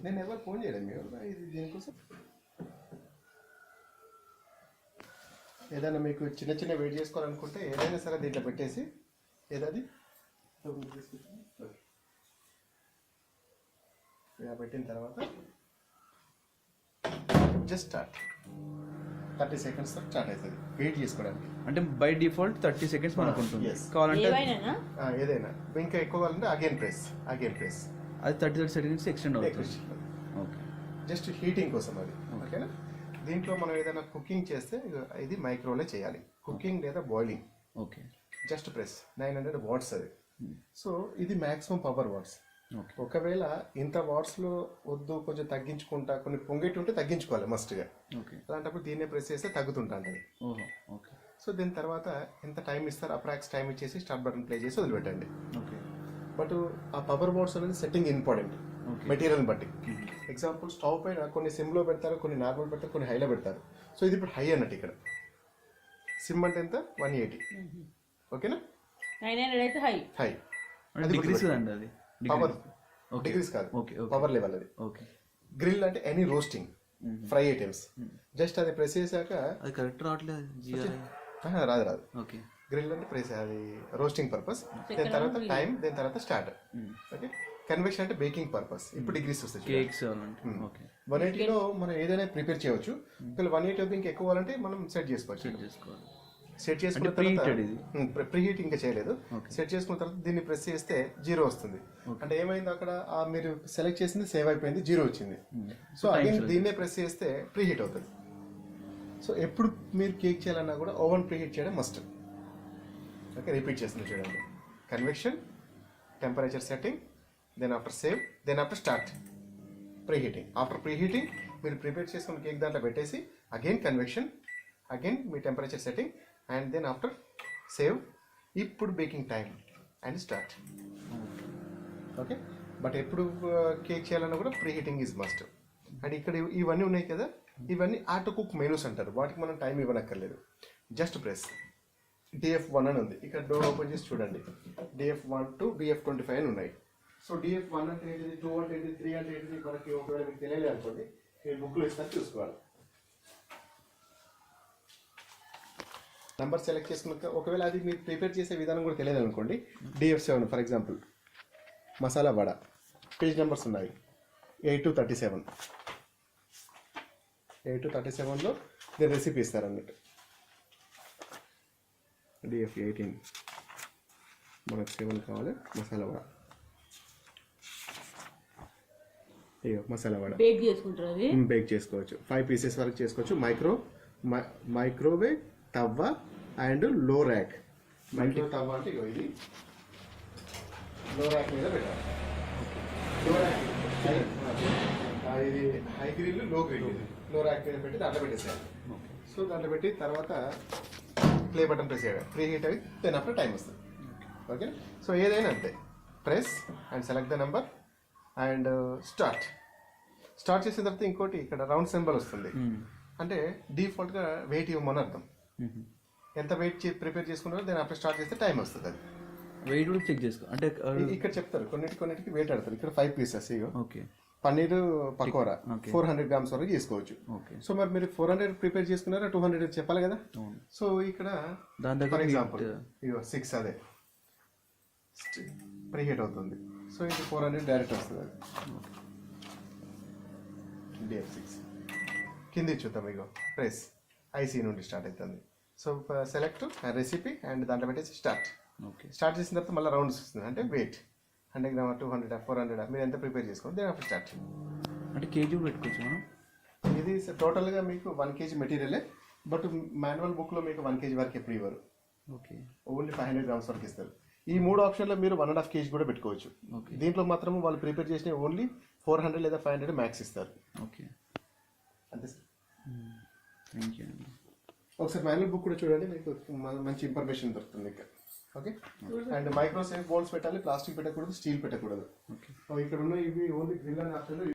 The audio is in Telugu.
నేను ఎవరు ఫోన్ చేయలేదు మీరు ఇది దీనికోసం ఏదైనా మీకు చిన్న చిన్న వెయిట్ చేసుకోవాలనుకుంటే ఏదైనా సరే దీంట్లో పెట్టేసి ఏదది ఇలా పెట్టిన తర్వాత జస్ట్ స్టార్ట్ 30 సెకండ్స్ స్టార్ట్ అవుతుంది వెయిట్ చేసుకోవడానికి. అంటే బై డిఫాల్ట్ 30 సెకండ్స్ మనకు ఉంటుంది. కావాలంటే ఏదైనా ఇంకా ఎక్కువ కావాలంటే అగైన్ ప్రెస్ అది 30 సెకండ్స్ ఎక్స్టెండ్ అవుతుంది. ఓకే, జస్ట్ హీటింగ్ కోసం అది. ఓకేనా, దీంట్లో మనం ఏదైనా కుకింగ్ చేస్తే ఇది మైక్రోలో చేయాలి, కుకింగ్ లేదా boiling. Okay, just press 900 watts అది. సో ఇది మ్యాక్సిమం పవర్ వాట్స్. ఒకవేళ ఇంత వాట్స్లో వద్దు కొంచెం తగ్గించుకుంటా కొన్ని పొంగేటి ఉంటే తగ్గించుకోవాలి మస్ట్గా. అలాంటప్పుడు దీన్నే ప్రెస్ చేస్తే తగ్గుతుంటుంది. సో దీని తర్వాత ఎంత టైం ఇస్తారో అప్రాక్స్ టైం ఇచ్చేసి స్టార్ట్ బటన్ ప్లే చేసి వదిలిపెట్టండి. బట్ ఆ పవర్ వాట్స్ అనేది సెట్టింగ్ ఇంపార్టెంట్ మెటీరియల్ని బట్టి. ఎగ్జాంపుల్ స్టవ్ పైన కొన్ని సిమ్లో పెడతారు, కొన్ని నార్మల్ పెడతారు, కొన్ని హైలో పెడతారు. సో ఇది ఇప్పుడు హై అన్నట్టు. ఇక్కడ సిమ్ అంటే ఎంత 180. ఓకేనా, 900 అయితే హై. అది పవర్ డిగ్రీస్ కాదు, పవర్ లెవెల్ అది. గ్రిల్ అంటే any roasting fry items. Just అది ప్రెస్ చేశాక అది కరెక్ట్ రావట్లేదు, రాదు. గ్రిల్ అంటే ప్రెస్ అది రోస్టింగ్ పర్పస్. దాని తర్వాత టైం, దాని తర్వాత స్టార్ట్. ఓకే, కన్వెక్షన్ అంటే బేకింగ్ పర్పస్. ఇప్పుడు డిగ్రీస్ వస్తాయి. 180లో మనం ఏదైనా ప్రిపేర్ చేయవచ్చు. 180 ఇంకా ఎక్కువ అంటే మనం సెట్ చేసుకోవచ్చు. సెట్ చేసుకున్న తర్వాత ప్రీ హీట్ ఇంకా చేయలేదు. సెట్ చేసుకున్న తర్వాత దీన్ని ప్రెస్ చేస్తే 0 వస్తుంది. అంటే ఏమైంది అక్కడ మీరు సెలెక్ట్ చేసింది సేవ్ అయిపోయింది, 0 వచ్చింది. సో అగైన్ దీన్నే ప్రెస్ చేస్తే ప్రీ హీట్ అవుతుంది. సో ఎప్పుడు మీరు కేక్ చేయాలన్నా కూడా ఓవెన్ ప్రీ హీట్ చేయడం మస్ట్. ఓకే, రిపీట్ చేస్తుంది చూడండి. Convection, temperature setting, then after save, then after start preheating. After preheating మీరు ప్రిపేర్ చేసుకున్న కేక్ దాంట్లో పెట్టేసి అగైన్ కన్వెక్షన్, అగైన్ మీ temperature setting, and then after save. ఇప్పుడు baking time and start. Okay, but ఎప్పుడు కేక్ చేయాలన్నా కూడా pre heating is must. And ఇక్కడ ఇవన్నీ ఉన్నాయి కదా, ఇవన్నీ ఆటో కుక్ మెనూస్ అంటారు. వాటికి మనం టైం ఇవ్వనక్కర్లేదు. జస్ట్ ప్రెస్ DF1 అని ఉంది. ఇక్కడ డోర్ ఓపెన్ చేసి చూడండి. DF1 to DF25 అని ఉన్నాయి. సో DF1 అంటే ఏంటిది, 2 అంటే ఏంటిది, 3 అంటే ఏంటిది, మనకి ఒకవేళ మీకు తెలియలేదు అనుకోండి, నేను బుక్లో ఇస్తాను చూసుకోవాలి. నెంబర్ సెలెక్ట్ చేసుకున్నాక ఒకవేళ అది మీరు ప్రిపేర్ చేసే విధానం కూడా తెలియదు అనుకోండి, DF7 for example masala vada page numbers ఉన్నాయి 8 to 37. 8 to 37లో నేను రెసిపీ ఇస్తారు అన్నట్టు. DF18 మనకు 7 కావాలి. మసాలా వడ, మసాలా వడ బేక్ చేసుకోవచ్చు. 5 పీసెస్ వరకు చేసుకోవచ్చు. మైక్రోవేవ్ తవ్వ అండ్ లో ర్యాక్. మైక్రో తవ్వ అంటే ఇది లో ర్యాక్ మీద పెట్టాలి. లో ర్యాక్ ఇది హై గ్రిల్, లో గ్రిల్. లో ర్యాక్ మీద పెట్టి దాంట్లో పెట్టేసేయాలి. సో దాంట్లో పెట్టి తర్వాత ప్లే బటన్ ప్రెస్ చేయాలి. ప్రీ హీట్ అవి దెన్ ఆఫ్టర్ టైం వస్తుంది. ఓకే, సో ఏదైనా అంతే. Press and select the number and start చేసిన తర్వాత ఇంకోటి ఇక్కడ రౌండ్ సింబల్ వస్తుంది. అంటే డిఫాల్ట్గా వెయిట్ ఇవ్వమని అర్థం. ఎంత వెయిట్ ప్రిపేర్ చేసుకున్నారో దాని ఆఫ్టర్ స్టార్ట్ చేస్తే టైం వస్తుంది. అది వెయిట్ కూడా చెక్ చేసుకో. అంటే ఇక్కడ చెప్తారు కొన్నిటికి వెయిట్ ఆడతారు. ఇక్కడ 5 pieces. Okay, paneer pakora 400 grams వరకు చేసుకోవచ్చు. సో మరి మీరు 400 ప్రిపేర్ చేసుకున్నారా, 200 చెప్పాలి కదా. సో ఇక్కడ ఫర్ ఎగ్జాంపుల్ 6 అదే ప్రీ హీట్ అవుతుంది. సో ఇది 400 డైరెక్ట్ వస్తుంది. అది DF6 కింది చూద్దాం. ఇగో ప్రెస్ IC నుండి స్టార్ట్ అవుతుంది. సో సెలెక్ట్ రెసిపీ అండ్ దాంట్లో పెట్టేసి స్టార్ట్ చేసిన తర్వాత మళ్ళీ రౌండ్స్ వస్తుంది. అంటే వెయిట్ 100 grams 200 400 మీరు ఎంత ప్రిపేర్ చేసుకోండి. దేని ఆఫ్టర్ స్టార్ట్. అంటే కేజీ పెట్టుకోవచ్చు మనం. ఇది టోటల్గా మీకు 1 kg మెటీరియలే. బట్ మాన్యువల్ బుక్లో మీకు 1 kg వరకు ఎప్పుడు ఇవ్వరు. ఓన్లీ 500 grams వరకు ఇస్తారు. ఈ 3 ఆప్షన్లో మీరు 1.5 kg కూడా పెట్టుకోవచ్చు. దీంట్లో మాత్రం వాళ్ళు ప్రిపేర్ చేసిన ఓన్లీ 400 లేదా 500 మ్యాక్స్ ఇస్తారు. ఓకే, అంతే సార్. Thank you. ఒకసారి మాన్యువల్ బుక్ కూడా చూడండి, మీకు మంచి ఇన్ఫర్మేషన్ దొరుకుతుంది ఇక్కడ. ఓకే, అండ్ మైక్రోసేఫ్ బౌల్స్ పెట్టాలి. ప్లాస్టిక్ పెట్టకూడదు, స్టీల్ పెట్టకూడదు. ఇక్కడ ఉన్న ఇవి ఓన్లీ గ్రిల్ అనే ఆప్షన్.